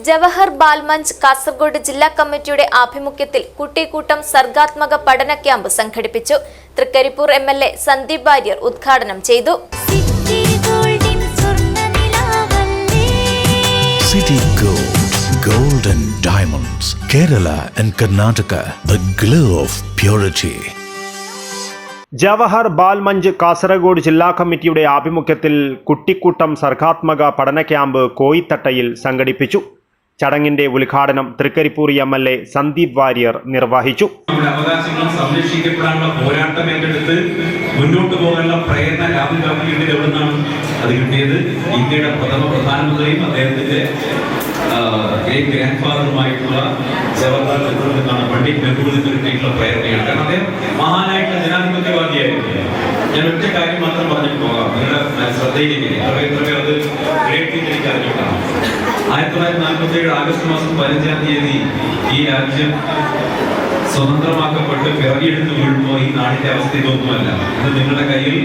ജവഹർ ബാൽമഞ്ച് കാസർഗോഡ് ജില്ലാ കമ്മിറ്റിയുടെ ആഭിമുഖ്യത്തിൽ കുട്ടിക്കൂട്ടം സർഗാത്മക പഠന ക്യാമ്പ് സംഘടിപ്പിച്ചു. തൃക്കരിപ്പൂർ MLA സന്ദീപ് വാര്യർ ഉദ്ഘാടനം ചെയ്തു. City Gold and Diamonds, Kerala and Karnataka, the glow of purity. Jawahar Bal Manch Kasaragod ജില്ലാ കമ്മിറ്റിയുടെ ആഭിമുഖ്യത്തിൽ കുട്ടിക്കൂട്ടം സർഗാത്മക പഠന ക്യാമ്പ് കോയിത്തട്ടയിൽ സംഘടിപ്പിച്ചു. ചടങ്ങിന്റെ ഉദ്ഘാടനം തൃക്കരിപ്പൂർ MLA സന്ദീപ് വാര്യർ നിർവഹിച്ചു. അവകാശങ്ങൾ സംരക്ഷിക്കപ്പെടാനുള്ള പോരാട്ടം ഏറ്റെടുത്ത് മുന്നോട്ട് പോകാനുള്ള പ്രയത്നം രാഹുൽ ഗാന്ധിയുടെ എവിടുന്നാണ് അത് കിട്ടിയത്? ഇന്ത്യയുടെ പ്രഥമ പ്രധാനമന്ത്രിയും അദ്ദേഹത്തിന്റെ ഗ്രാൻഡ് ഫാദറുമായിട്ടുള്ള ജവഹർലാൽ നെഹ്റുവിൽ നിന്നാണ്, പണ്ഡിറ്റ് നെഹ്റുവിൽ നിന്ന് കിട്ടിയിട്ടുള്ള പ്രേരണയാണ്. കാരണം അദ്ദേഹം മഹാനായിട്ടുള്ള ജനാധിപത്യവാദിയായിരുന്നു. ഞാൻ ഒറ്റ കാര്യം മാത്രം പറഞ്ഞിട്ട് പോകാം, നിങ്ങളുടെ ശ്രദ്ധയിലേക്ക് എത്ര പേർ അത് ഗ്രേറ്റ് അറിഞ്ഞിട്ടാണ്. 1947 ആഗസ്റ്റ് മാസം 15-ാം തീയതി ഈ രാജ്യം സ്വതന്ത്രമാക്കപ്പെട്ട് പിറകിയെടുത്ത് വീഴുമ്പോൾ ഈ നാടിന്റെ അവസ്ഥ ഇതൊന്നുമല്ല. ഇത് നിങ്ങളുടെ കയ്യിൽ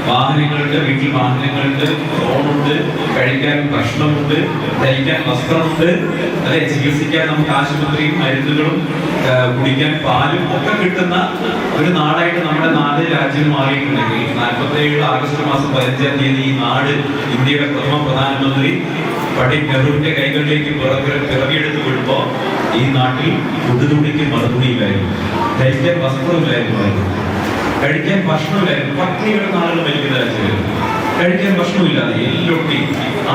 വാഹനങ്ങളുണ്ട്, വീട്ടിൽ വാഹനങ്ങളുണ്ട്, ഫോണുണ്ട്, കഴിക്കാൻ ഭക്ഷണമുണ്ട്, ധരിക്കാൻ വസ്ത്രമുണ്ട്, അല്ലെ, ചികിത്സിക്കാൻ നമുക്ക് ആശുപത്രിയും മരുന്നുകളും കുടിക്കാൻ പാലും ഒക്കെ കിട്ടുന്ന ഒരു നാടായിട്ട് നമ്മുടെ നാട് രാജ്യം മാറിയിട്ടുണ്ടെങ്കിൽ 1947 ആഗസ്റ്റ് മാസം 15-ാം തീയതി ഈ നാട് ഇന്ത്യയുടെ പ്രഥമ പ്രധാനമന്ത്രി പണ്ഡിറ്റ് നെഹ്റുവിന്റെ കൈകളിലേക്ക് പിറവിയെടുത്ത് വീഴുമ്പോ ഈ നാട്ടിൽ കുടുതുണിക്ക് മറുതുണിയിലായിരുന്നു, ധരിക്കാൻ വസ്ത്രമില്ലായിരുന്നു, കഴിക്കാൻ ഭക്ഷണമില്ലായിരുന്നു. പട്ടിണിയുടെ നാളുകൾ മരിക്കുന്ന രാജ്യമായിരുന്നു. കഴിക്കാൻ ഭക്ഷണമില്ലാതെ എല്ലൊട്ടി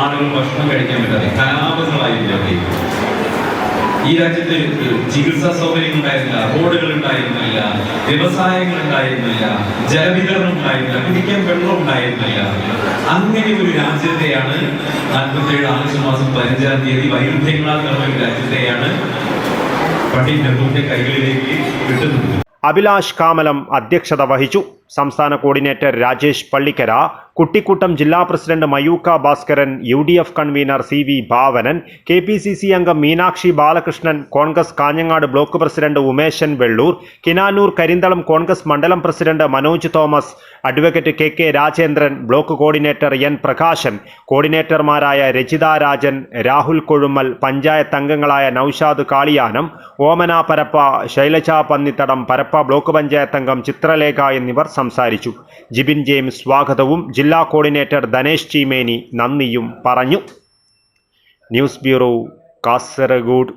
ആളുകൾ ഭക്ഷണം കഴിക്കാൻ പറ്റാതെ കലാപങ്ങളായില്ലാതെ ഈ രാജ്യത്ത് ചികിത്സാ സൗകര്യങ്ങൾ ഉണ്ടായിരുന്നില്ല, റോഡുകൾ ഉണ്ടായിരുന്നില്ല, വ്യവസായങ്ങൾ ഉണ്ടായിരുന്നില്ല, ജലവിതരണം ഉണ്ടായിരുന്നില്ല, കുടിക്കാൻ വെള്ളം ഉണ്ടായിരുന്നില്ല. അങ്ങനെ ഒരു രാജ്യത്തെയാണ് 1947 ആഗസ്റ്റ് മാസം 15-ാം തീയതി വൈരുദ്ധ്യങ്ങളാൽ നിറഞ്ഞ ഒരു രാജ്യത്തെയാണ് പണ്ഡിറ്റ് നെഹ്റുവിന്റെ കൈകളിലേക്ക് കിട്ടുന്നത്. അഭിലാഷ് കാമലം അധ്യക്ഷത വഹിച്ചു. സംസ്ഥാന കോർഡിനേറ്റർ രാജേഷ് പള്ളിക്കര, കുട്ടിക്കൂട്ടം ജില്ലാ president Mayookha Bhaskaran, UDF convener CV Bhavanan, KPCC അംഗം മീനാക്ഷി ബാലകൃഷ്ണൻ, കോൺഗ്രസ് കാഞ്ഞങ്ങാട് ബ്ലോക്ക് പ്രസിഡന്റ് ഉമേശൻ വെള്ളൂർ, കിനാനൂർ കരിന്തളം കോൺഗ്രസ് മണ്ഡലം president Manoj Thomas, advocate KK Rajendran, block coordinator N Prakashan, കോർഡിനേറ്റർമാരായ രജിത രാജൻ, രാഹുൽ കൊഴുമ്മൽ, പഞ്ചായത്ത് അംഗങ്ങളായ നൌഷാദ് കാളിയാനം, ഓമന പരപ്പ, ശൈലജ പന്നിത്തടം, പരപ്പ ബ്ലോക്ക് പഞ്ചായത്ത് അംഗം ചിത്രലേഖ എന്നിവർ സംസാരിച്ചു. ജിബിൻ ജെയിംസ് സ്വാഗതവും ജില്ലാ കോർഡിനേറ്റർ ധനേഷ് ചീമേനി നന്ദിയും പറഞ്ഞു. News bureau, Kasaragod.